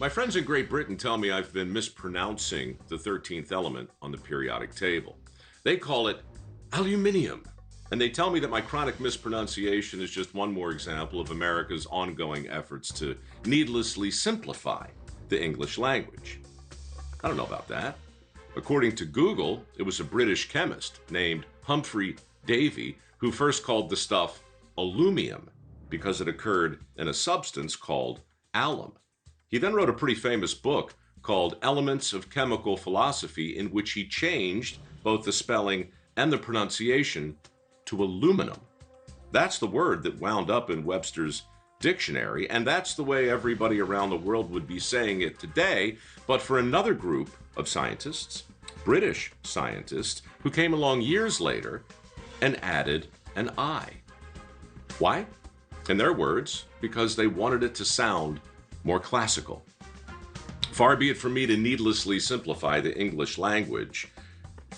My friends in Great Britain tell me I've been mispronouncing the 13th element on the periodic table. They call it aluminium. And they tell me that my chronic mispronunciation is just one more example of America's ongoing efforts to needlessly simplify the English language. I don't know about that. According to Google, it was a British chemist named Humphrey Davy who first called the stuff aluminum because it occurred in a substance called alum. He then wrote a pretty famous book called Elements of Chemical Philosophy, in which he changed both the spelling and the pronunciation to aluminum. That's the word that wound up in Webster's dictionary, and that's the way everybody around the world would be saying it today, but for another group of scientists, British scientists, who came along years later and added an I. Why? In their words, because they wanted it to sound more classical. Far be it from me to needlessly simplify the English language,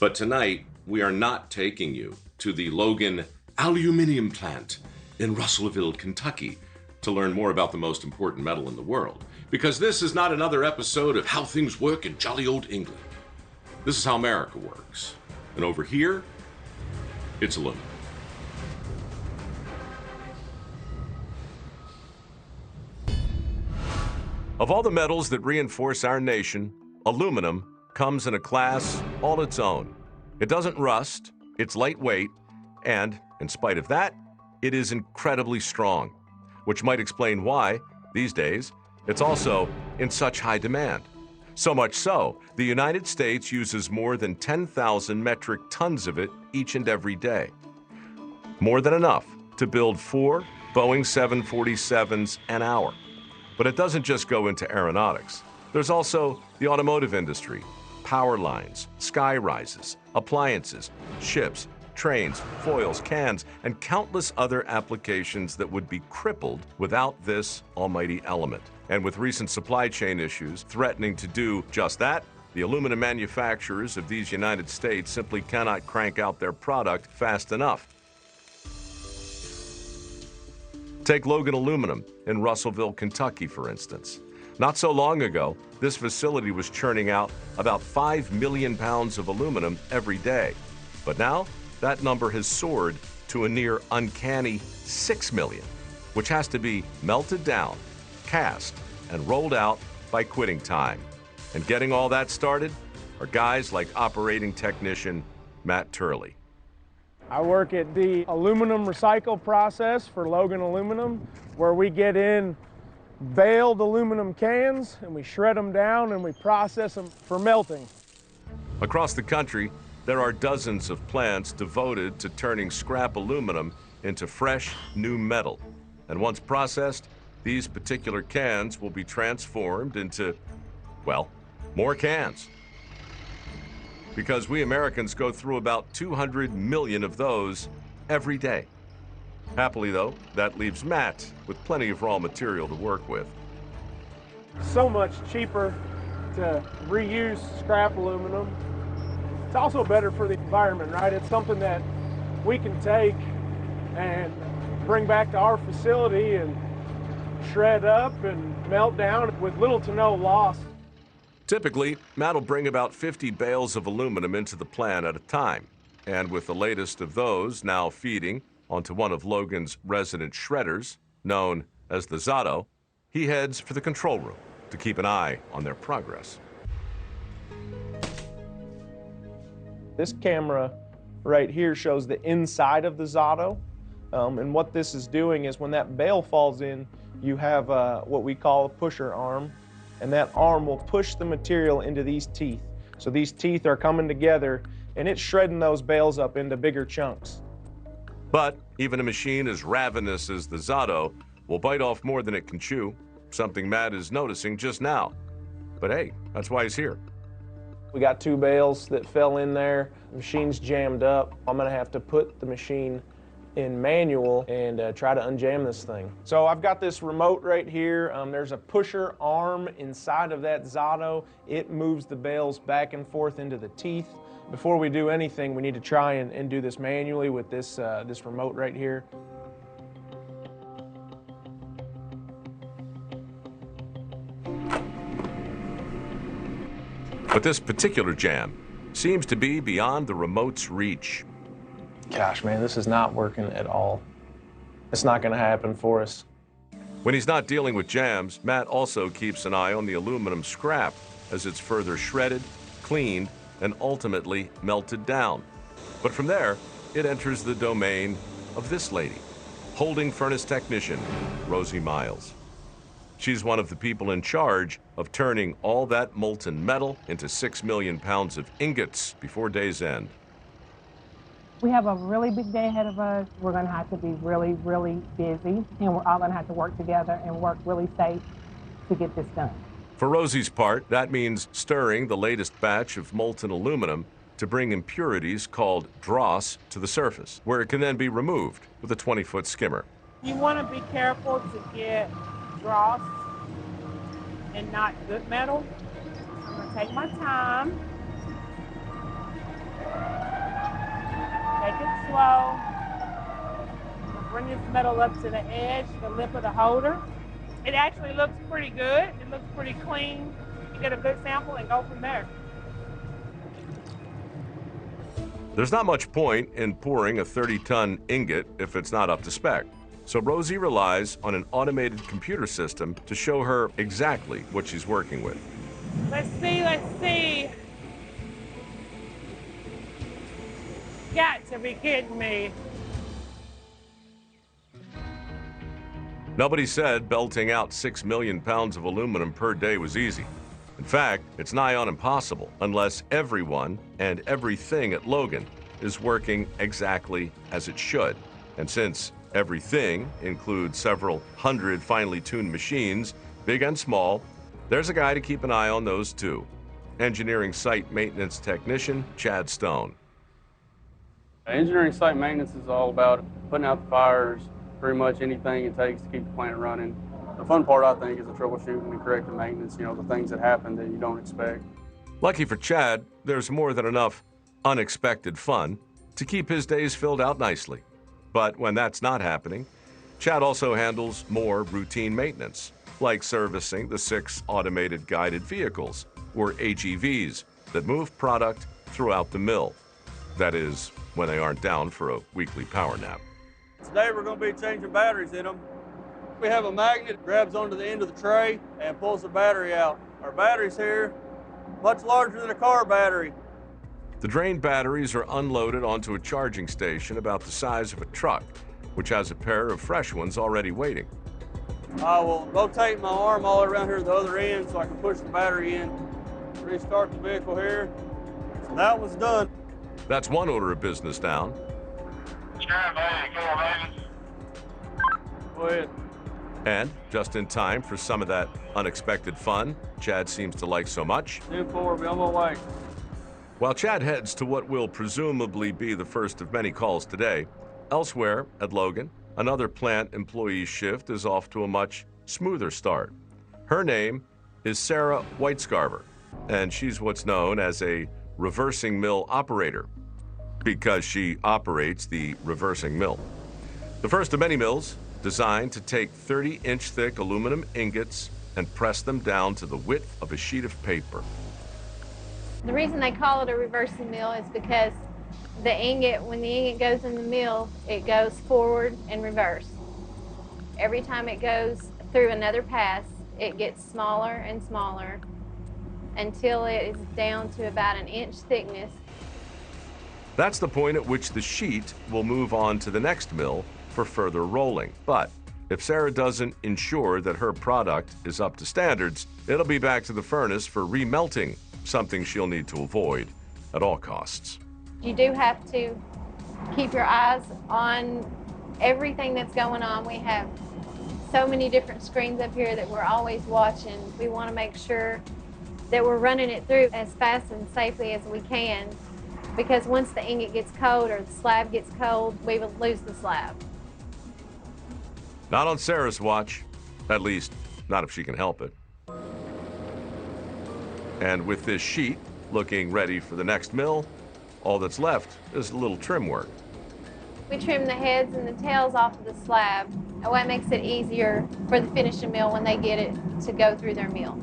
but tonight we are not taking you to the Logan Aluminium Plant in Russellville, Kentucky, to learn more about the most important metal in the world, because this is not another episode of How Things Work in Jolly Old England. This is how America works. And over here, it's aluminum. Of all the metals that reinforce our nation, aluminum comes in a class all its own. It doesn't rust, it's lightweight, and, in spite of that, it is incredibly strong, which might explain why, these days, it's also in such high demand. So much so, the United States uses more than 10,000 metric tons of it each and every day. More than enough to build 4 Boeing 747s an hour. But it doesn't just go into aeronautics. There's also the automotive industry, power lines, sky rises, appliances, ships, trains, foils, cans, and countless other applications that would be crippled without this almighty element. And with recent supply chain issues threatening to do just that, the aluminum manufacturers of these United States simply cannot crank out their product fast enough. Take Logan Aluminum in Russellville, Kentucky, for instance. Not so long ago, this facility was churning out about 5 million pounds of aluminum every day. But now, that number has soared to a near uncanny 6 million, which has to be melted down, cast, and rolled out by quitting time. And getting all that started are guys like operating technician Matt Turley. I work at the aluminum recycle process for Logan Aluminum, where we get in baled aluminum cans and we shred them down and we process them for melting. Across the country, there are dozens of plants devoted to turning scrap aluminum into fresh, new metal. And once processed, these particular cans will be transformed into, well, more cans. Because we Americans go through about 200 million of those every day. Happily, though, that leaves Matt with plenty of raw material to work with. So much cheaper to reuse scrap aluminum. It's also better for the environment, right? It's something that we can take and bring back to our facility and shred up and melt down with little to no loss. Typically, Matt will bring about 50 bales of aluminum into the plant at a time. And with the latest of those now feeding onto one of Logan's resident shredders, known as the Zato, he heads for the control room to keep an eye on their progress. This camera right here shows the inside of the Zato. And what this is doing is when that bale falls in, you have what we call a pusher arm. And that arm will push the material into these teeth. So these teeth are coming together and it's shredding those bales up into bigger chunks. But even a machine as ravenous as the Zato will bite off more than it can chew, something Matt is noticing just now. But hey, that's why he's here. We got 2 bales that fell in there. The machine's jammed up. I'm gonna have to put the machine in manual and try to unjam this thing. So I've got this remote right here. There's a pusher arm inside of that Zato. It moves the bales back and forth into the teeth. Before we do anything, we need to try and do this manually with this, this remote right here. But this particular jam seems to be beyond the remote's reach. Gosh, man, this is not working at all. It's not going to happen for us. When he's not dealing with jams, Matt also keeps an eye on the aluminum scrap as it's further shredded, cleaned, and ultimately melted down. But from there, it enters the domain of this lady, holding furnace technician Rosie Miles. She's one of the people in charge of turning all that molten metal into 6 million pounds of ingots before day's end. We have a really big day ahead of us. We're going to have to be really, really busy, and we're all going to have to work together and work really safe to get this done. For Rosie's part, that means stirring the latest batch of molten aluminum to bring impurities called dross to the surface, where it can then be removed with a 20-foot skimmer. You want to be careful to get dross and not good metal. I'm going to take my time. Take it slow. I'm going to bring this metal up to the edge, the lip of the holder. It actually looks pretty good. It looks pretty clean. You get a good sample and go from there. There's not much point in pouring a 30-ton ingot if it's not up to spec. So Rosie relies on an automated computer system to show her exactly what she's working with. Let's see. Got to be kidding me. Nobody said belting out 6 million pounds of aluminum per day was easy. In fact, it's nigh on impossible unless everyone and everything at Logan is working exactly as it should. And since everything includes several hundred finely tuned machines, big and small, there's a guy to keep an eye on those too. Engineering site maintenance technician Chad Stone. Engineering site maintenance is all about putting out the fires, pretty much anything it takes to keep the plant running. The fun part, I think, is the troubleshooting and corrective maintenance, the things that happen that you don't expect. Lucky for Chad, there's more than enough unexpected fun to keep his days filled out nicely. But when that's not happening, Chad also handles more routine maintenance, like servicing the 6 automated guided vehicles, or AGVs, that move product throughout the mill. That is, when they aren't down for a weekly power nap. Today we're going to be changing batteries in them. We have a magnet that grabs onto the end of the tray and pulls the battery out. Our batteries here, much larger than a car battery. The drained batteries are unloaded onto a charging station about the size of a truck, which has a pair of fresh ones already waiting. I will rotate my arm all around here to the other end so I can push the battery in, restart the vehicle here. So that was done. That's one order of business down. Go ahead. And just in time for some of that unexpected fun Chad seems to like so much. 10-4, be on my way. While Chad heads to what will presumably be the first of many calls today, elsewhere at Logan, another plant employee shift is off to a much smoother start. Her name is Sarah Whitescarver, and she's what's known as a reversing mill operator, because she operates the reversing mill. The first of many mills designed to take 30-inch thick aluminum ingots and press them down to the width of a sheet of paper. The reason they call it a reversing mill is because the ingot, when the ingot goes in the mill, it goes forward and reverse. Every time it goes through another pass, it gets smaller and smaller until it is down to about an inch thickness. That's the point at which the sheet will move on to the next mill for further rolling. But if Sarah doesn't ensure that her product is up to standards, it'll be back to the furnace for remelting, something she'll need to avoid at all costs. You do have to keep your eyes on everything that's going on. We have so many different screens up here that we're always watching. We want to make sure that we're running it through as fast and safely as we can, because once the ingot gets cold or the slab gets cold, we will lose the slab. Not on Sarah's watch, at least not if she can help it. And with this sheet looking ready for the next mill, all that's left is a little trim work. We trim the heads and the tails off of the slab. That way it makes it easier for the finishing mill when they get it to go through their mill.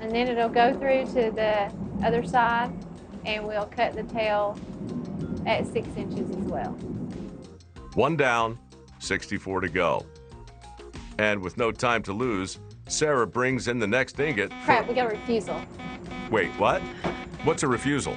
And then it'll go through to the other side, and we'll cut the tail at 6 inches as well. 1 down, 64 to go. And with no time to lose, Sarah brings in the next ingot. Crap, we got a refusal. Wait, what? What's a refusal?